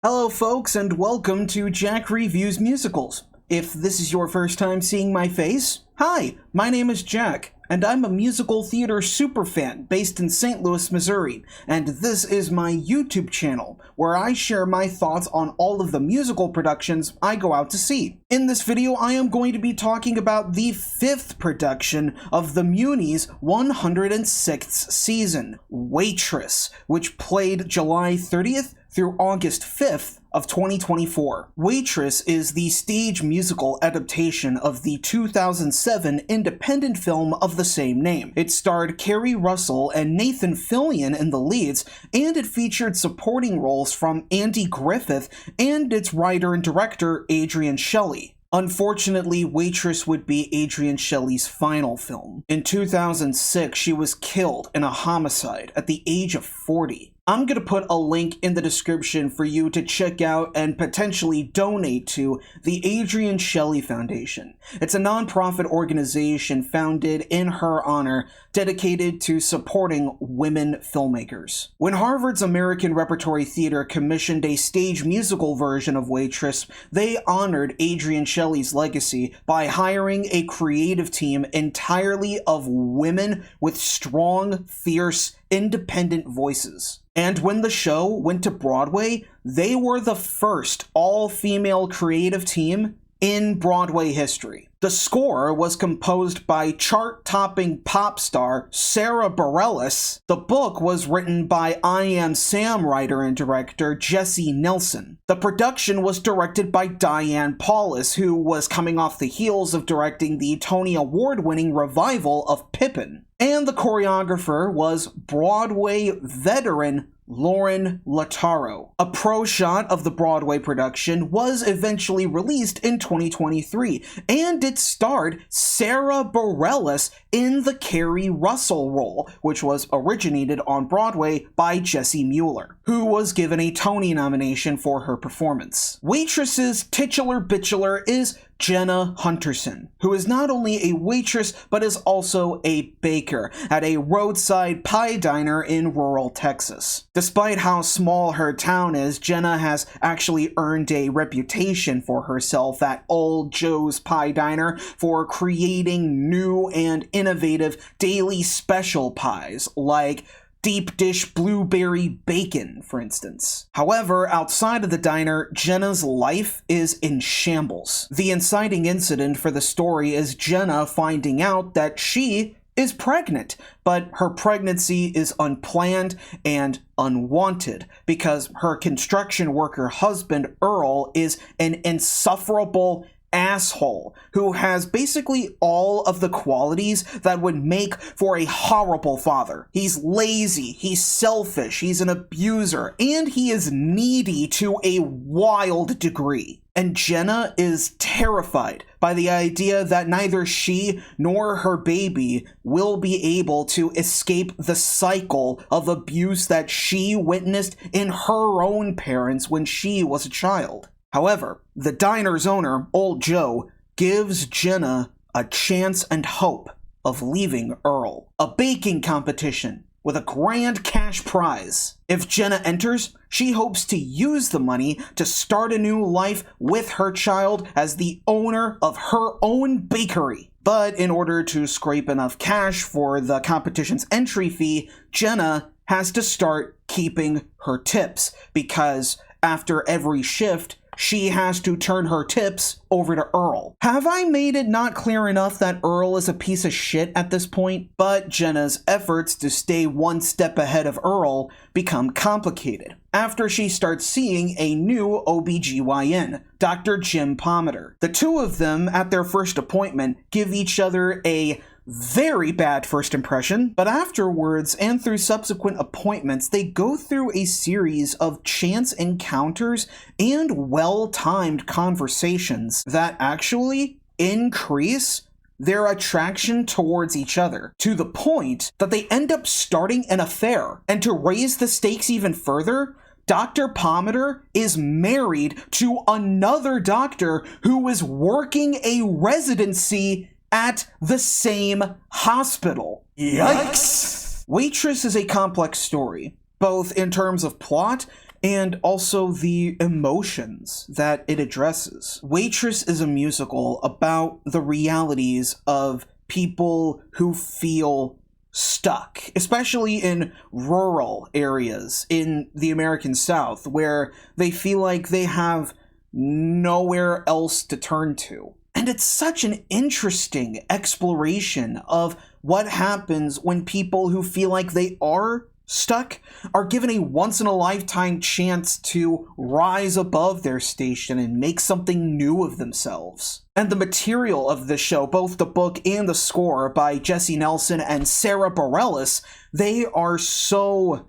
Hello folks and welcome to Jack Reviews Musicals. If this is your first time seeing my face, hi, my name is Jack, and I'm a musical theater superfan based in St. Louis, Missouri, and this is my YouTube channel, where I share my thoughts on all of the musical productions I go out to see. In this video, I am going to be talking about the 5th production of the Muny's 106th season, Waitress, which played July 30th through August 5th of 2024. Waitress is the stage musical adaptation of the 2007 independent film of the same name. It starred Kerry Russell and Nathan Fillion in the leads, and it featured supporting roles from Andy Griffith and its writer and director Adrienne Shelly. Unfortunately, Waitress would be Adrienne Shelly's final film. In 2006, she was killed in a homicide at the age of 40. I'm going to put a link in the description for you to check out and potentially donate to the Adrienne Shelly Foundation. It's a nonprofit organization founded in her honor, dedicated to supporting women filmmakers. When Harvard's American Repertory Theater commissioned a stage musical version of Waitress, they honored Adrienne Shelly's legacy by hiring a creative team entirely of women with strong, fierce, independent voices. And when the show went to Broadway, they were the first all-female creative team in Broadway history. The score was composed by chart-topping pop star Sara Bareilles. The book was written by I Am Sam writer and director Jesse Nelson. The production was directed by Diane Paulus, who was coming off the heels of directing the Tony Award-winning revival of Pippin. And the choreographer was Broadway veteran Lauren Lataro. A pro shot of the Broadway production was eventually released in 2023, and it starred Sara Bareilles in the Kerry Russell role, which was originated on Broadway by Jessie Mueller, who was given a Tony nomination for her performance. Waitress's titular bitchular is Jenna Hunterson, who is not only a waitress but is also a baker at a roadside pie diner in rural Texas. Despite how small her town is, Jenna has actually earned a reputation for herself at Old Joe's Pie Diner for creating new and innovative daily special pies like deep dish blueberry bacon, for instance. However, outside of the diner, Jenna's life is in shambles. The inciting incident for the story is Jenna finding out that she is pregnant, but her pregnancy is unplanned and unwanted because her construction worker husband, Earl, is an insufferable asshole who has basically all of the qualities that would make for a horrible father. He's lazy, he's selfish, he's an abuser, and he is needy to a wild degree. And Jenna is terrified by the idea that neither she nor her baby will be able to escape the cycle of abuse that she witnessed in her own parents when she was a child. However, the diner's owner, Old Joe, gives Jenna a chance and hope of leaving Earl. A baking competition with a grand cash prize. If Jenna enters, she hopes to use the money to start a new life with her child as the owner of her own bakery. But in order to scrape enough cash for the competition's entry fee, Jenna has to start keeping her tips because after every shift, she has to turn her tips over to Earl. Have I made it not clear enough that Earl is a piece of shit at this point? But Jenna's efforts to stay one step ahead of Earl become complicated after she starts seeing a new OBGYN, Dr. Jim Pomatter. The two of them, at their first appointment, give each other a very bad first impression, but afterwards and through subsequent appointments, they go through a series of chance encounters and well-timed conversations that actually increase their attraction towards each other, to the point that they end up starting an affair. And to raise the stakes even further, Dr. Pomatter is married to another doctor who is working a residency at the same hospital. Yikes! Waitress is a complex story, both in terms of plot and also the emotions that it addresses. Waitress is a musical about the realities of people who feel stuck, especially in rural areas in the American South, where they feel like they have nowhere else to turn to. And it's such an interesting exploration of what happens when people who feel like they are stuck are given a once-in-a-lifetime chance to rise above their station and make something new of themselves. And the material of the show, both the book and the score by Jessie Nelson and Sara Bareilles, they are so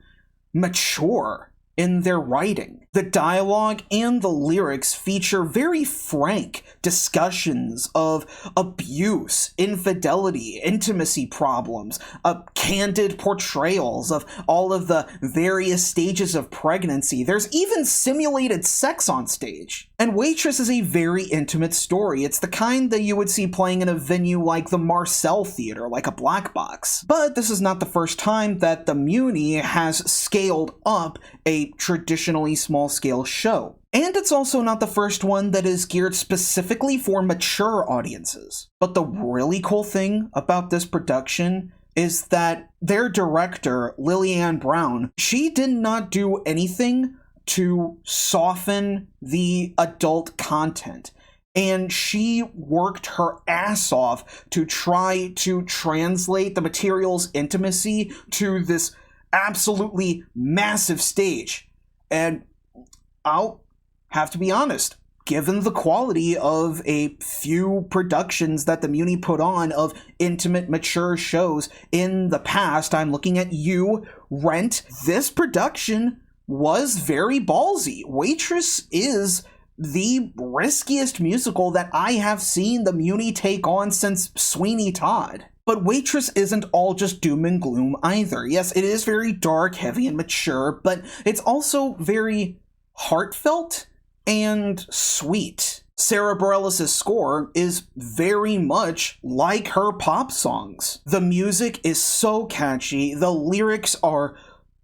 mature in their writing. The dialogue and the lyrics feature very frank discussions of abuse, infidelity, intimacy problems, candid portrayals of all of the various stages of pregnancy. There's even simulated sex on stage. And Waitress is a very intimate story. It's the kind that you would see playing in a venue like the Marcel Theater, like a black box. But this is not the first time that the Muny has scaled up a traditionally small-scale show. And it's also not the first one that is geared specifically for mature audiences. But the really cool thing about this production is that their director, Lillian Brown, she did not do anything to soften the adult content. And she worked her ass off to try to translate the material's intimacy to this absolutely massive stage. And I'll have to be honest, given the quality of a few productions that the Muny put on of intimate, mature shows in the past, I'm looking at you, Rent, this production was very ballsy. Waitress is the riskiest musical that I have seen the Muny take on since Sweeney Todd. But Waitress isn't all just doom and gloom either. Yes, it is very dark, heavy, and mature, but it's also very heartfelt and sweet. Sara Bareilles' score is very much like her pop songs. The music is so catchy, the lyrics are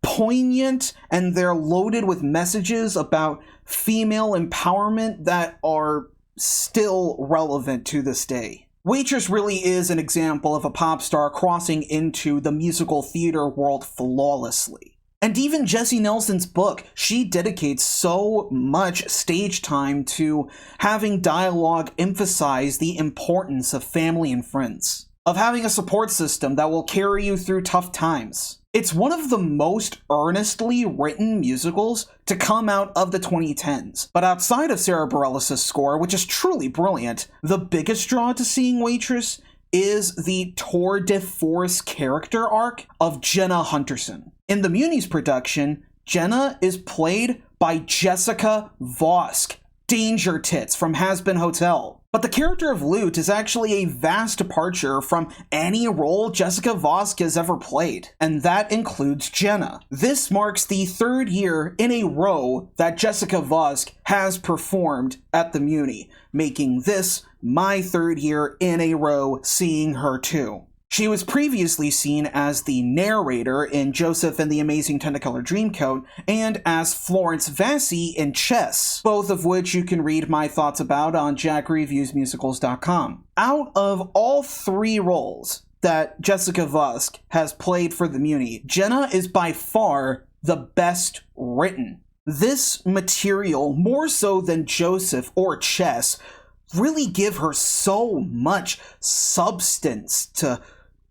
poignant, and they're loaded with messages about female empowerment that are still relevant to this day. Waitress really is an example of a pop star crossing into the musical theater world flawlessly. And even Jessie Nelson's book, she dedicates so much stage time to having dialogue emphasize the importance of family and friends, of having a support system that will carry you through tough times. It's one of the most earnestly written musicals to come out of the 2010s. But outside of Sara Bareilles' score, which is truly brilliant, the biggest draw to seeing Waitress is the tour de force character arc of Jenna Hunterson. In the Muny's production, Jenna is played by Jessica Vosk, Danger Tits from Has Been Hotel. But the character of Lute is actually a vast departure from any role Jessica Vosk has ever played, and that includes Jenna. This marks the third year in a row that Jessica Vosk has performed at the Muny, making this my third year in a row seeing her too. She was previously seen as the narrator in Joseph and the Amazing Technicolor Dreamcoat and as Florence Vassie in Chess, both of which you can read my thoughts about on jackreviewsmusicals.com. Out of all three roles that Jessica Vosk has played for the Muny, Jenna is by far the best written. This material, more so than Joseph or Chess, really give her so much substance to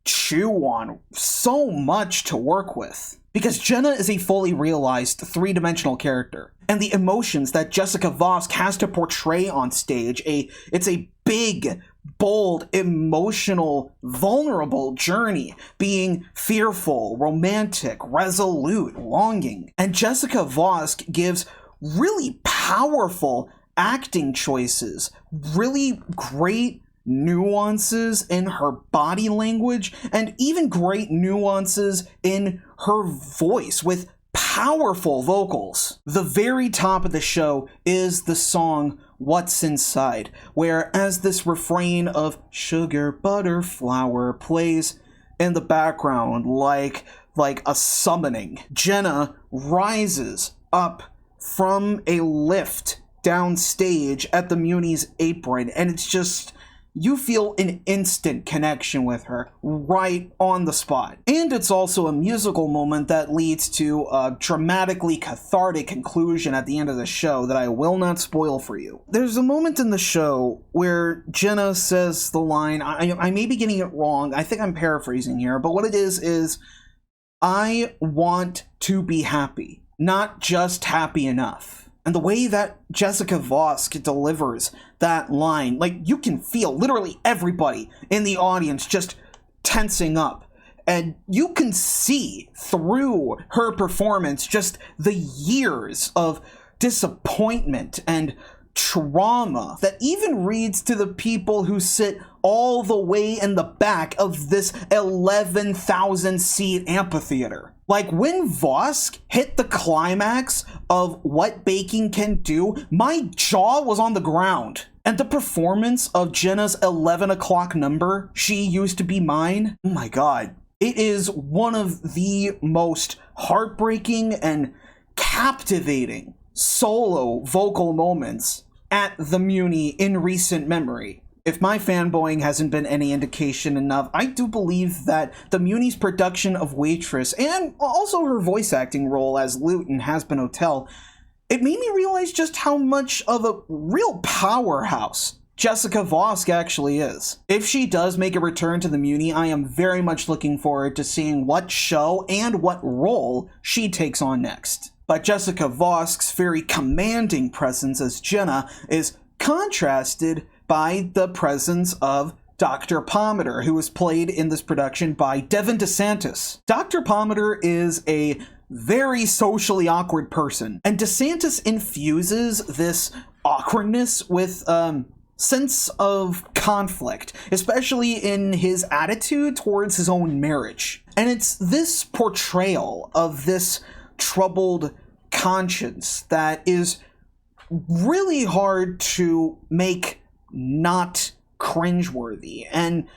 chew on, so much to work with. Because Jenna is a fully realized three-dimensional character, and the emotions that Jessica Vosk has to portray on stage, it's a big, bold, emotional, vulnerable journey, being fearful, romantic, resolute, longing. And Jessica Vosk gives really powerful acting choices, really great nuances in her body language, and even great nuances in her voice with powerful vocals. The very top of the show is the song What's Inside, where as this refrain of sugar, butter, flour plays in the background like a summoning, Jenna rises up from a lift downstage at the Muny's apron, and it's just, you feel an instant connection with her right on the spot. And it's also a musical moment that leads to a dramatically cathartic conclusion at the end of the show that I will not spoil for you. There's a moment in the show where Jenna says the line, I may be getting it wrong, I think I'm paraphrasing here, but what it is, I want to be happy, not just happy enough. And the way that Jessica Vosk delivers that line, like, you can feel literally everybody in the audience just tensing up. And you can see through her performance just the years of disappointment and trauma that even reads to the people who sit all the way in the back of this 11,000 seat amphitheater. Like, when Vosk hit the climax of what baking can do, my jaw was on the ground. And the performance of Jenna's 11 o'clock number, She Used to Be Mine, oh my god. It is one of the most heartbreaking and captivating solo vocal moments at the Muny in recent memory. If my fanboying hasn't been any indication enough, I do believe that the Muny's production of Waitress, and also her voice acting role as Lute in Has Been Hotel, it made me realize just how much of a real powerhouse Jessica Vosk actually is. If she does make a return to the Muny, I am very much looking forward to seeing what show and what role she takes on next. But Jessica Vosk's very commanding presence as Jenna is contrasted by the presence of Dr. Pomatter, who was played in this production by Devin DeSantis. Dr. Pomatter is a very socially awkward person, and DeSantis infuses this awkwardness with sense of conflict, especially in his attitude towards his own marriage. And it's this portrayal of this troubled conscience that is really hard to make not cringeworthy, and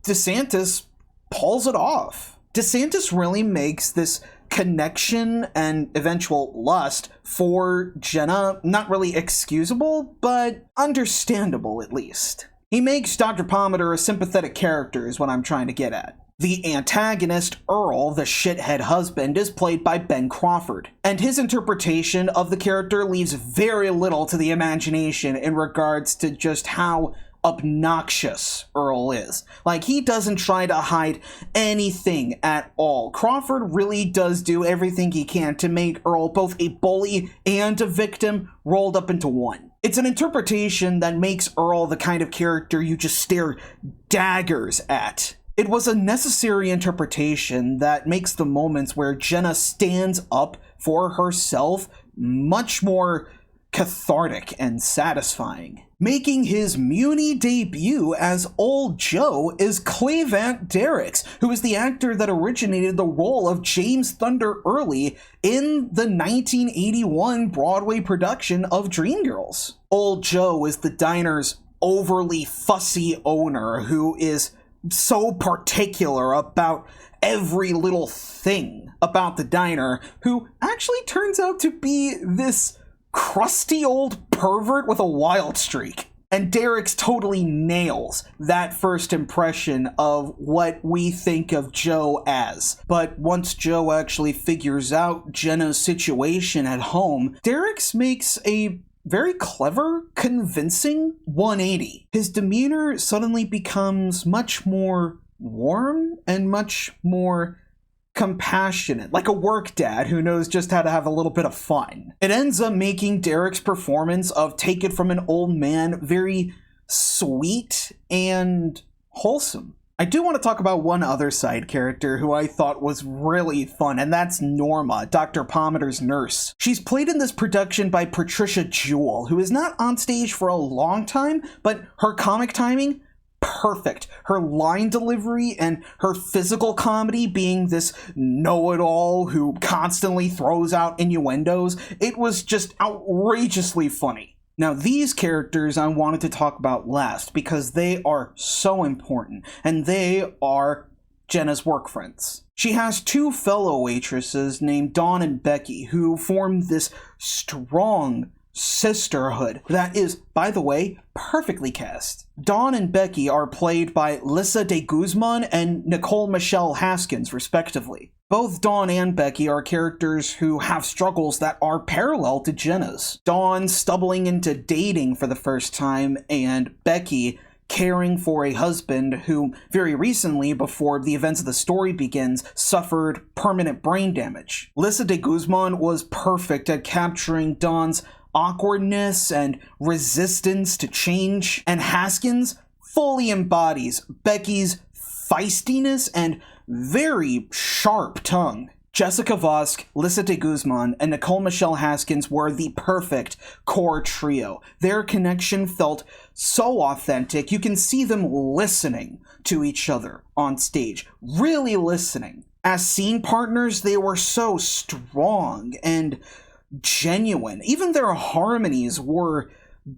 DeSantis pulls it off. DeSantis really makes this connection and eventual lust for Jenna not really excusable, but understandable at least. He makes Dr. Pomatter a sympathetic character is what I'm trying to get at. The antagonist, Earl, the shithead husband, is played by Ben Crawford, and his interpretation of the character leaves very little to the imagination in regards to just how obnoxious Earl is. Like, he doesn't try to hide anything at all. Crawford really does do everything he can to make Earl both a bully and a victim rolled up into one. It's an interpretation that makes Earl the kind of character you just stare daggers at. It was a necessary interpretation that makes the moments where Jenna stands up for herself much more cathartic and satisfying. Making his Muny debut as Old Joe is Clavant Derricks, who is the actor that originated the role of James Thunder Early in the 1981 Broadway production of Dreamgirls. Old Joe is the diner's overly fussy owner who is so particular about every little thing about the diner, who actually turns out to be this crusty old pervert with a wild streak. And Derricks totally nails that first impression of what we think of Joe as. But once Joe actually figures out Jenna's situation at home, Derricks makes a very clever, convincing 180. His demeanor suddenly becomes much more warm and much more compassionate, like a work dad who knows just how to have a little bit of fun. It ends up making Derricks' performance of Take It From an Old Man very sweet and wholesome. I do want to talk about one other side character who I thought was really fun, and that's Norma, Dr. Pomatter's nurse. She's played in this production by Patricia Jewell, who is not on stage for a long time, but her comic timing, perfect. Her line delivery and her physical comedy being this know-it-all who constantly throws out innuendos, it was just outrageously funny. Now, these characters I wanted to talk about last because they are so important, and they are Jenna's work friends. She has two fellow waitresses named Dawn and Becky who form this strong sisterhood that is, by the way, perfectly cast. Dawn and Becky are played by Lisa de Guzman and Nicole Michelle Haskins, respectively. Both Dawn and Becky are characters who have struggles that are parallel to Jenna's. Dawn stumbling into dating for the first time, and Becky caring for a husband who, very recently, before the events of the story begins, suffered permanent brain damage. Lisa de Guzman was perfect at capturing Dawn's awkwardness and resistance to change, and Haskins fully embodies Becky's feistiness and very sharp tongue. Jessica Vosk, Lisa de Guzman, and Nicole Michelle Haskins were the perfect core trio. Their connection felt so authentic. You can see them listening to each other on stage, really listening. As scene partners, they were so strong and genuine. Even their harmonies were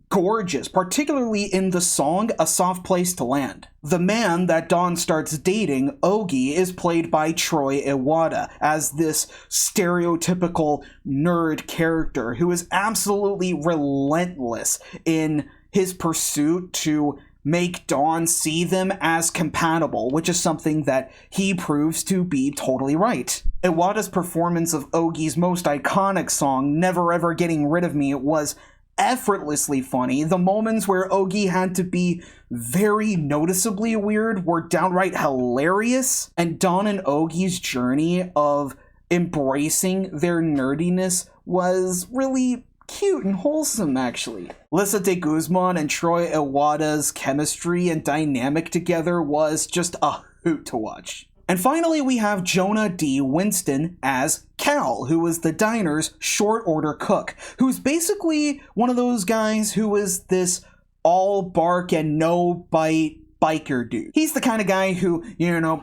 gorgeous, particularly in the song A Soft Place to Land. The man that Dawn starts dating, Ogie, is played by Troy Iwata as this stereotypical nerd character who is absolutely relentless in his pursuit to make Dawn see them as compatible, which is something that he proves to be totally right. Iwata's performance of Ogie's most iconic song, Never Ever Getting Rid of Me, was effortlessly funny. The moments where Ogie had to be very noticeably weird were downright hilarious, and Dawn and Ogie's journey of embracing their nerdiness was really cute and wholesome, actually. Lisa de Guzman and Troy Iwata's chemistry and dynamic together was just a hoot to watch. And finally, we have Jonah D. Winston as Cal, who is the diner's short order cook, who's basically one of those guys who is this all bark and no bite biker dude. He's the kind of guy who,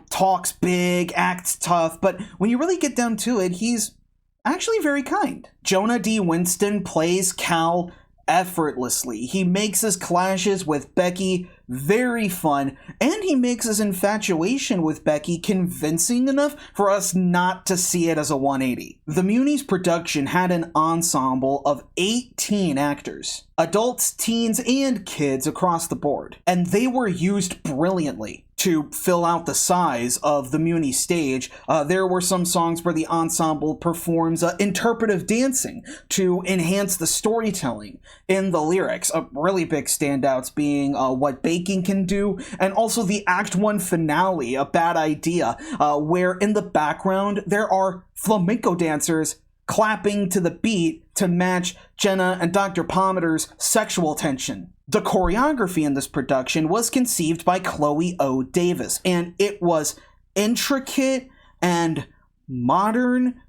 talks big, acts tough, but when you really get down to it, he's actually very kind. Jonah D. Winston plays Cal effortlessly. He makes his clashes with Becky very fun, and he makes his infatuation with Becky convincing enough for us not to see it as a 180. The Muny's production had an ensemble of 18 actors, adults, teens, and kids across the board, and they were used brilliantly to fill out the size of the Muny stage. There were some songs where the ensemble performs interpretive dancing to enhance the storytelling in the lyrics. Really big standouts being What Baking Can Do, and also the Act 1 finale, A Bad Idea, where in the background there are flamenco dancers clapping to the beat to match Jenna and Dr. Pomader's sexual tension. The choreography in this production was conceived by Chloe O. Davis, and it was intricate and modern,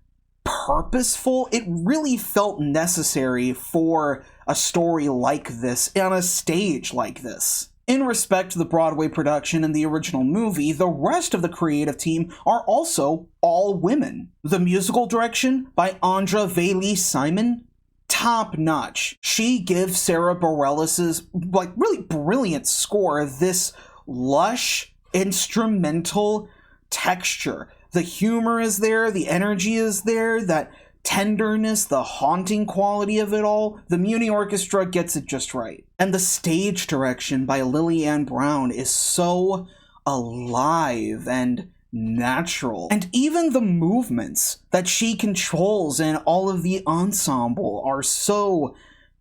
purposeful. It really felt necessary for a story like this on a stage like this. In respect to the Broadway production and the original movie, the rest of the creative team are also all women. The musical direction by Andra Vailey Simon, top-notch. She gives Sara Bareilles' really brilliant score this lush, instrumental texture. The humor is there, the energy is there, that tenderness, the haunting quality of it all. The Muny Orchestra gets it just right. And the stage direction by Lillian Brown is so alive and natural. And even the movements that she controls in all of the ensemble are so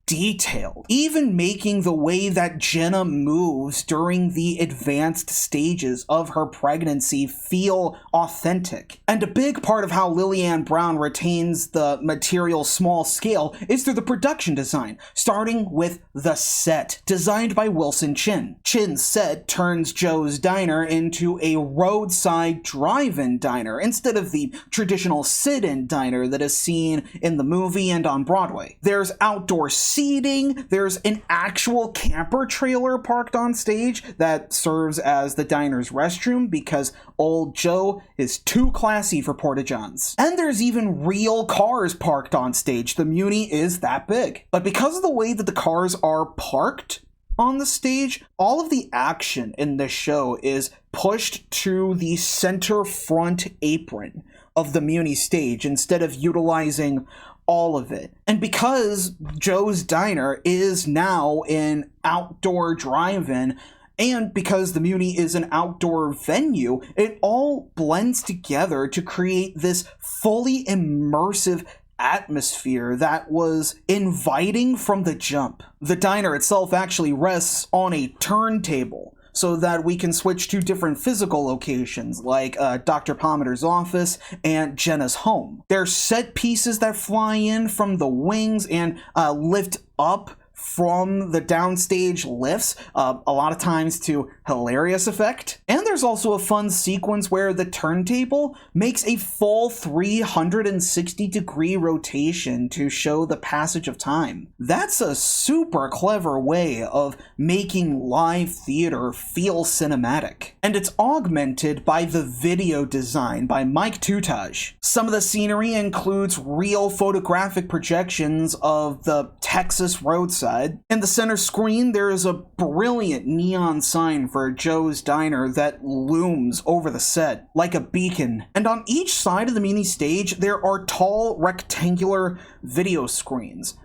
detailed. Even making the way that Jenna moves during the advanced stages of her pregnancy feel authentic. And a big part of how Lillian Brown retains the material small scale is through the production design, starting with the set, designed by Wilson Chin. Chin's set turns Joe's Diner into a roadside drive-in diner instead of the traditional sit-in diner that is seen in the movie and on Broadway. There's outdoor seating, there's an actual camper trailer parked on stage that serves as the diner's restroom because old Joe is too classy for porta-johns. And there's even real cars parked on stage. The Muny is that big. But because of the way that the cars are parked, on the stage. All of the action in this show is pushed to the center front apron of the Muny stage instead of utilizing all of it. And because Joe's Diner is now an outdoor drive-in, and because the Muny is an outdoor venue, it all blends together to create this fully immersive atmosphere that was inviting from the jump. The diner itself actually rests on a turntable, so that we can switch to different physical locations, like Dr. Pomader's office and Jenna's home. There's set pieces that fly in from the wings and lift up from the downstage lifts, a lot of times to hilarious effect. And there's also a fun sequence where the turntable makes a full 360-degree rotation to show the passage of time. That's a super clever way of making live theater feel cinematic. And it's augmented by the video design by Mike Tutage. Some of the scenery includes real photographic projections of the Texas roadside. In the center screen, there is a brilliant neon sign for Joe's Diner that looms over the set like a beacon. And on each side of the Muny stage, there are tall rectangular video screens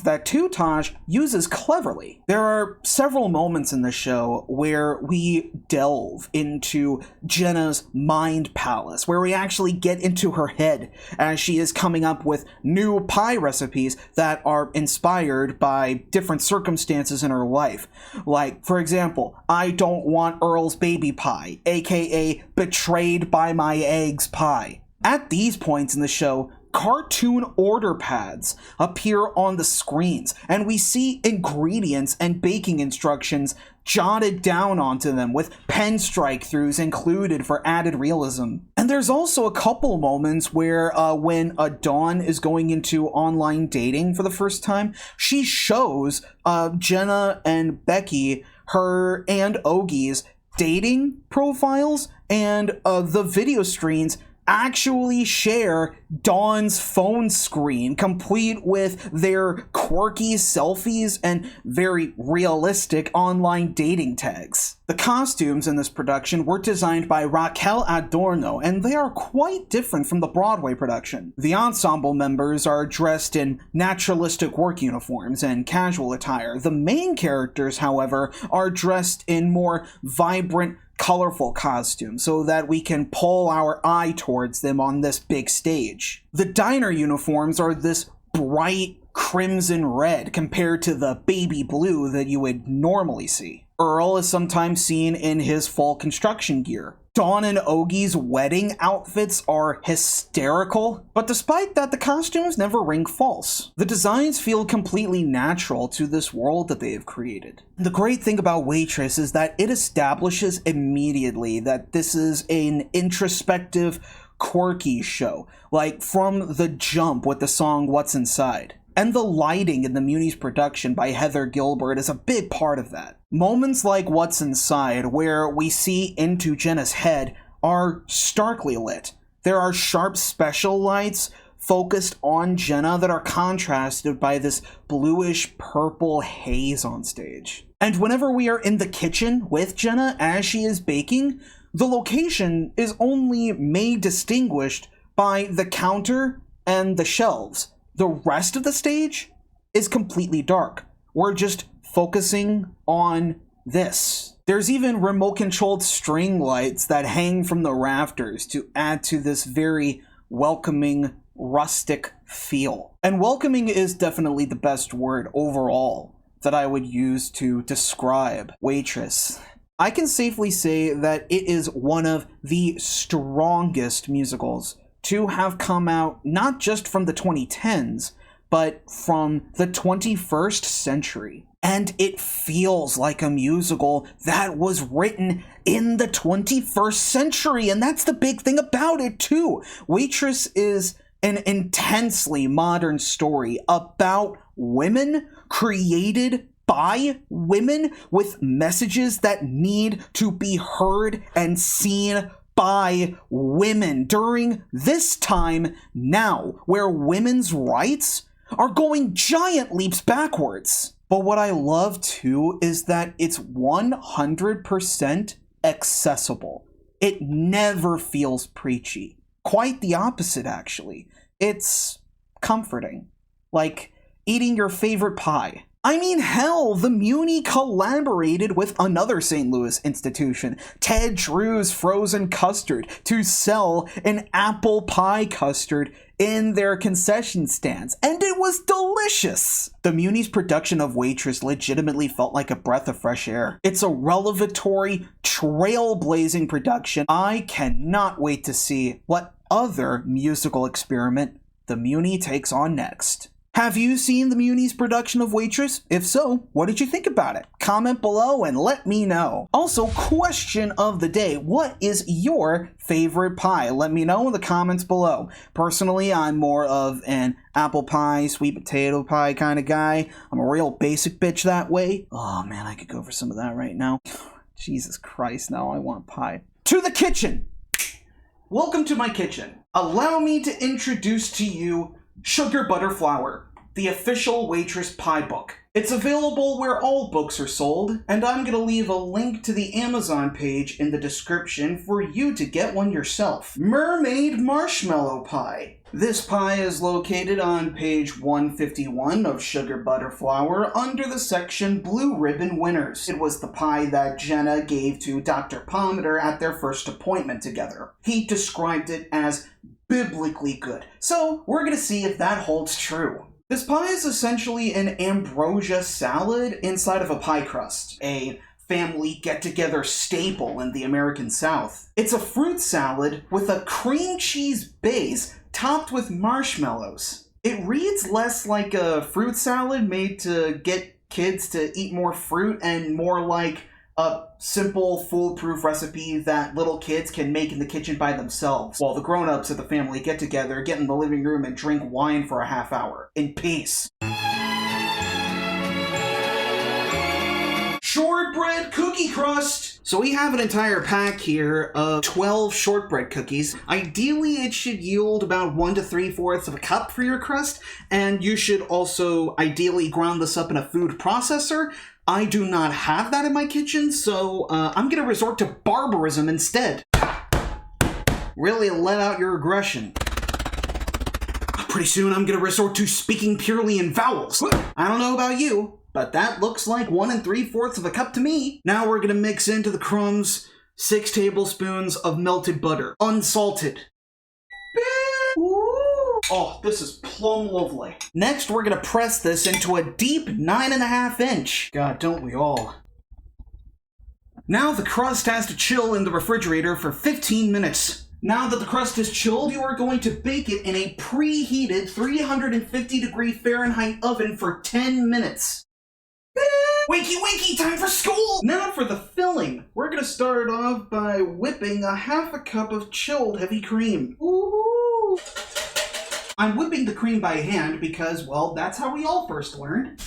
that Tutage uses cleverly. There are several moments in the show where we delve into Jenna's mind palace, where we actually get into her head as she is coming up with new pie recipes that are inspired by different circumstances in her life. Like, for example, I don't want Earl's baby pie, aka betrayed by my eggs pie. At these points in the show, cartoon order pads appear on the screens, and we see ingredients and baking instructions jotted down onto them with pen strike-throughs included for added realism. And there's also a couple moments where when Dawn is going into online dating for the first time, she shows Jenna and Becky her and Ogie's dating profiles, and the video screens actually share Dawn's phone screen, complete with their quirky selfies and very realistic online dating tags. The costumes in this production were designed by Raquel Adorno, and they are quite different from the Broadway production. The ensemble members are dressed in naturalistic work uniforms and casual attire. The main characters, however, are dressed in more vibrant, colorful costumes so that we can pull our eye towards them on this big stage. The diner uniforms are this bright crimson red compared to the baby blue that you would normally see. Earl is sometimes seen in his full construction gear. Dawn and Ogie's wedding outfits are hysterical, but despite that, the costumes never ring false. The designs feel completely natural to this world that they have created. The great thing about Waitress is that it establishes immediately that this is an introspective, quirky show, like from the jump with the song What's Inside. And the lighting in the Muny's production by Heather Gilbert is a big part of that. Moments like What's Inside, where we see into Jenna's head, are starkly lit. There are sharp special lights focused on Jenna that are contrasted by this bluish-purple haze on stage. And whenever we are in the kitchen with Jenna as she is baking, the location is only made distinguished by the counter and the shelves. The rest of the stage is completely dark. We're just focusing on this. There's even remote-controlled string lights that hang from the rafters to add to this very welcoming, rustic feel. And welcoming is definitely the best word overall that I would use to describe Waitress. I can safely say that it is one of the strongest musicals to have come out not just from the 2010s, but from the 21st century. And it feels like a musical that was written in the 21st century, and that's the big thing about it too. Waitress is an intensely modern story about women created by women with messages that need to be heard and seen by women during this time now, where women's rights are going giant leaps backwards. But what I love too is that it's 100% accessible. It never feels preachy. Quite the opposite, actually. It's comforting. Like eating your favorite pie. I mean, hell, the Muny collaborated with another St. Louis institution, Ted Drew's Frozen Custard, to sell an apple pie custard in their concession stands, and it was delicious! The Muny's production of Waitress legitimately felt like a breath of fresh air. It's a revelatory, trailblazing production. I cannot wait to see what other musical experiment the Muny takes on next. Have you seen the Muny's production of Waitress? If so, what did you think about it? Comment below and let me know. Also, question of the day. What is your favorite pie? Let me know in the comments below. Personally, I'm more of an apple pie, sweet potato pie kind of guy. I'm a real basic bitch that way. Oh man, I could go for some of that right now. Jesus Christ, now I want pie. To the kitchen! Welcome to my kitchen. Allow me to introduce to you Sugar Butter Flour, the official Waitress pie book. It's available where all books are sold, and I'm going to leave a link to the Amazon page in the description for you to get one yourself. Mermaid Marshmallow Pie. This pie is located on page 151 of Sugar Butter Flour under the section Blue Ribbon Winners. It was the pie that Jenna gave to Dr. Pomander at their first appointment together. He described it as biblically good. So we're going to see if that holds true. This pie is essentially an ambrosia salad inside of a pie crust, a family get-together staple in the American South. It's a fruit salad with a cream cheese base topped with marshmallows. It reads less like a fruit salad made to get kids to eat more fruit and more like a simple, foolproof recipe that little kids can make in the kitchen by themselves, while the grown-ups of the family get together, get in the living room, and drink wine for a half hour. In peace. Shortbread cookie crust! So we have an entire pack here of 12 shortbread cookies. Ideally, it should yield about 1 to 3/4 of a cup for your crust, and you should also ideally ground this up in a food processor. I do not have that in my kitchen, so I'm going to resort to barbarism instead. Really let out your aggression. Pretty soon I'm going to resort to speaking purely in vowels. I don't know about you, but that looks like 1 3/4 of a cup to me. Now we're going to mix into the crumbs 6 tablespoons of melted butter, unsalted. Oh, this is plumb lovely. Next, we're gonna press this into a deep 9.5 inch. God, don't we all? Now the crust has to chill in the refrigerator for 15 minutes. Now that the crust is chilled, you are going to bake it in a preheated 350-degree Fahrenheit oven for 10 minutes. Wakey, wakey, time for school! Now for the filling. We're gonna start off by whipping a 1/2 cup of chilled heavy cream. Ooh. I'm whipping the cream by hand because, well, that's how we all first learned.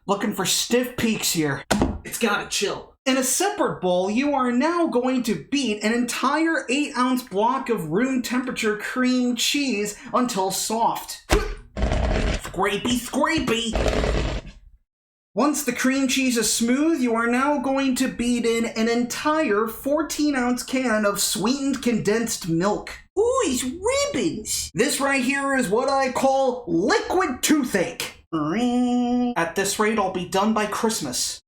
Looking for stiff peaks here. It's gotta chill. In a separate bowl, you are now going to beat an entire 8-ounce block of room temperature cream cheese until soft. Scrapey, scrapey! Once the cream cheese is smooth, you are now going to beat in an entire 14-ounce can of sweetened condensed milk. Ooh, it's ribbons! This right here is what I call liquid toothache. At this rate, I'll be done by Christmas.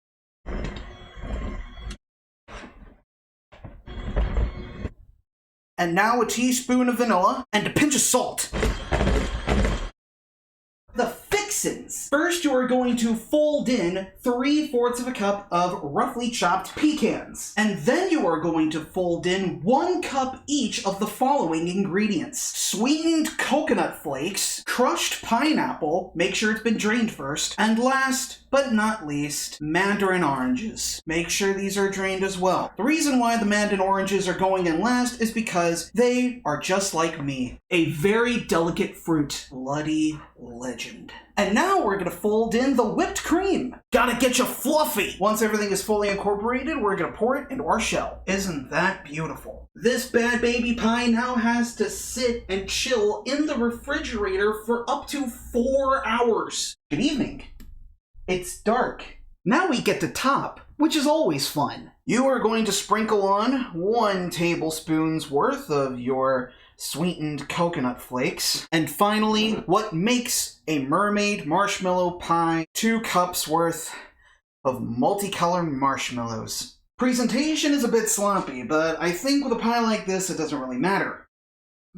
And now a teaspoon of vanilla and a pinch of salt. The fixins. First, you are going to fold in 3/4 of a cup of roughly chopped pecans. And then you are going to fold in 1 cup each of the following ingredients. Sweetened coconut flakes, crushed pineapple, make sure it's been drained first, and last but not least, mandarin oranges. Make sure these are drained as well. The reason why the mandarin oranges are going in last is because they are just like me. A very delicate fruit. Bloody legend. And now we're gonna fold in the whipped cream. Gotta get you fluffy! Once everything is fully incorporated, we're gonna pour it into our shell. Isn't that beautiful? This bad baby pie now has to sit and chill in the refrigerator for up to 4 hours. Good evening. It's dark. Now we get to top, which is always fun. You are going to sprinkle on 1 tablespoon's worth of your sweetened coconut flakes. And finally, what makes a mermaid marshmallow pie, 2 cups worth of multicolored marshmallows. Presentation is a bit sloppy, but I think with a pie like this, it doesn't really matter.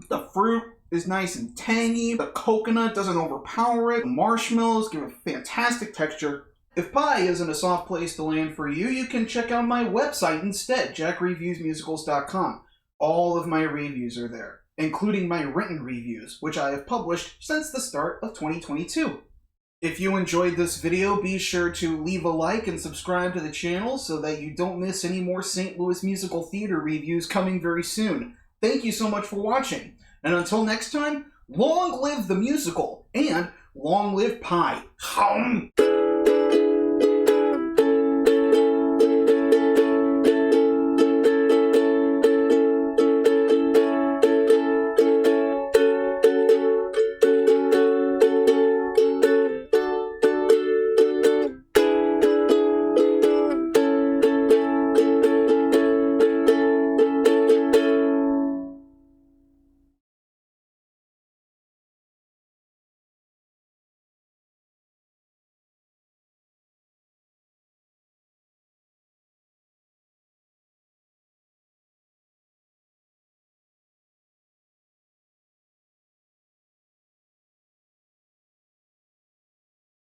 The fruit is nice and tangy, the coconut doesn't overpower it, the marshmallows give a fantastic texture. If pie isn't a soft place to land for you, you can check out my website instead, jackreviewsmusicals.com. All of my reviews are there, including my written reviews, which I have published since the start of 2022. If you enjoyed this video, be sure to leave a like and subscribe to the channel so that you don't miss any more St. Louis musical theater reviews coming very soon. Thank you so much for watching, and until next time, long live the musical, and long live pie.